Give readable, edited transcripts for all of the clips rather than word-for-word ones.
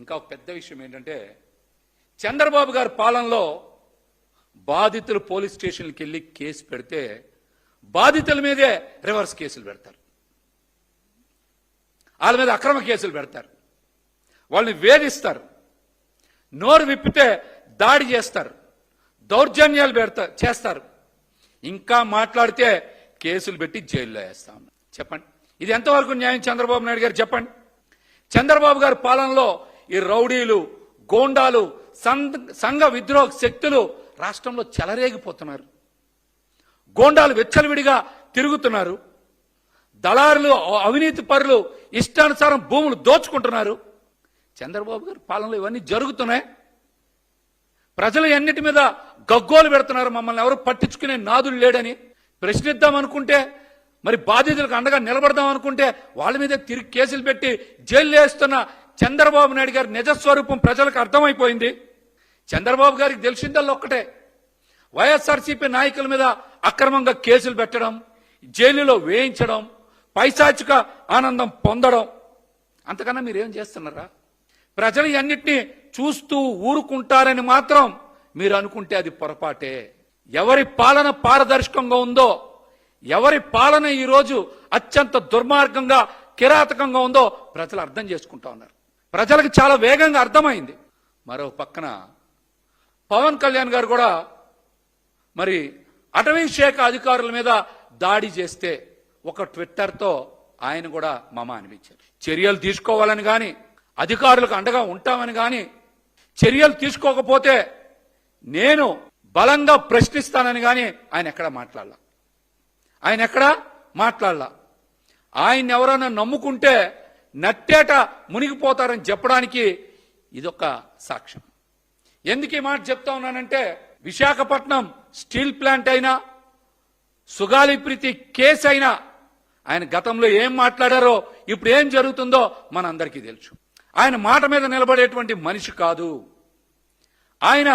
ఇంకా ఒక పెద్ద విషయం ఏంటంటే చంద్రబాబు గారి పాలనలో బాధితులు పోలీస్ స్టేషన్కి వెళ్ళి కేసు పెడితే బాధితుల మీదే రివర్స్ కేసులు పెడతారు, వాళ్ళ మీద అక్రమ కేసులు పెడతారు, వాళ్ళని వేధిస్తారు, నోరు విప్పితే దాడి చేస్తారు, దౌర్జన్యాలు చేస్తారు, ఇంకా మాట్లాడితే కేసులు పెట్టి జైల్లో వేస్తా ఉన్నారు. చెప్పండి, ఇది ఎంతవరకు న్యాయం చంద్రబాబు నాయుడు గారు? చెప్పండి. చంద్రబాబు గారి పాలనలో ఈ రౌడీలు, గోండాలు, సంఘ విద్రోహ శక్తులు రాష్ట్రంలో చెలరేగిపోతున్నారు. గోండాలు వెచ్చలవిడిగా తిరుగుతున్నారు. దళారులు, అవినీతి పరులు ఇష్టానుసారం భూములు దోచుకుంటున్నారు. చంద్రబాబు గారి పాలనలో ఇవన్నీ జరుగుతున్నాయి. ప్రజలు ఎన్నిటి మీద గగ్గోలు పెడుతున్నారు. మమ్మల్ని ఎవరు పట్టించుకునే నాదులు లేడని ప్రశ్నిద్దాం అనుకుంటే, మరి బాధితులకు అండగా నిలబడదాం అనుకుంటే వాళ్ళ మీద తిరిగి కేసులు పెట్టి జైలు వేస్తున్న చంద్రబాబు నాయుడు గారి నిజస్వరూపం ప్రజలకు అర్థమైపోయింది. చంద్రబాబు గారికి తెలిసిందల్లా ఒక్కటే, వైఎస్ఆర్సీపీ నాయకుల మీద అక్రమంగా కేసులు పెట్టడం, జైలులో వేయించడం, పైశాచిక ఆనందం పొందడం. అంతకన్నా మీరేం చేస్తున్నారా? ప్రజలు అన్నిటినీ చూస్తూ ఊరుకుంటారని మాత్రం మీరు అనుకుంటే అది పొరపాటే. ఎవరి పాలన పారదర్శకంగా ఉందో, ఎవరి పాలన ఈరోజు అత్యంత దుర్మార్గంగా, కిరాతకంగా ఉందో ప్రజలు అర్థం చేసుకుంటా ఉన్నారు. ప్రజలకు చాలా వేగంగా అర్థమైంది. మరో పక్కన పవన్ కళ్యాణ్ గారు కూడా మరి అటవీ శాఖ అధికారుల మీద దాడి చేస్తే ఒక ట్విట్టర్తో ఆయన కూడా మమ అనిపించారు. చర్యలు తీసుకోవాలని కానీ, అధికారులకు అండగా ఉంటామని కానీ, చర్యలు తీసుకోకపోతే నేను బలంగా ప్రశ్నిస్తానని కానీ ఆయన ఎక్కడా మాట్లాడలా. ఆయన ఎవరైనా నమ్ముకుంటే నట్టేట మునిగిపోతారని చెప్పడానికి ఇదొక సాక్ష్యం. ఎందుకు ఈ మాట చెప్తా ఉన్నానంటే, విశాఖపట్నం స్టీల్ ప్లాంట్ అయినా, సుగాలి ప్రీతి కేసు అయినా ఆయన గతంలో ఏం మాట్లాడారో, ఇప్పుడు ఏం జరుగుతుందో మనందరికీ తెలుసు. ఆయన మాట మీద నిలబడేటువంటి మనిషి కాదు. ఆయన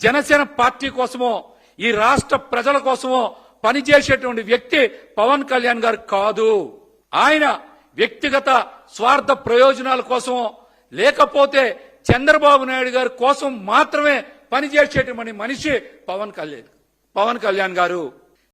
జనసేన పార్టీ కోసమో, ఈ రాష్ట్ర ప్రజల కోసమో పనిచేసేటువంటి వ్యక్తి పవన్ కళ్యాణ్ గారు కాదు. ఆయన వ్యక్తిగత స్వార్థ ప్రయోజనాల కోసమో, లేకపోతే చంద్రబాబు నాయుడు గారి కోసం మాత్రమే పనిచేసేటువంటి మనిషి పవన్ కళ్యాణ్ గారు.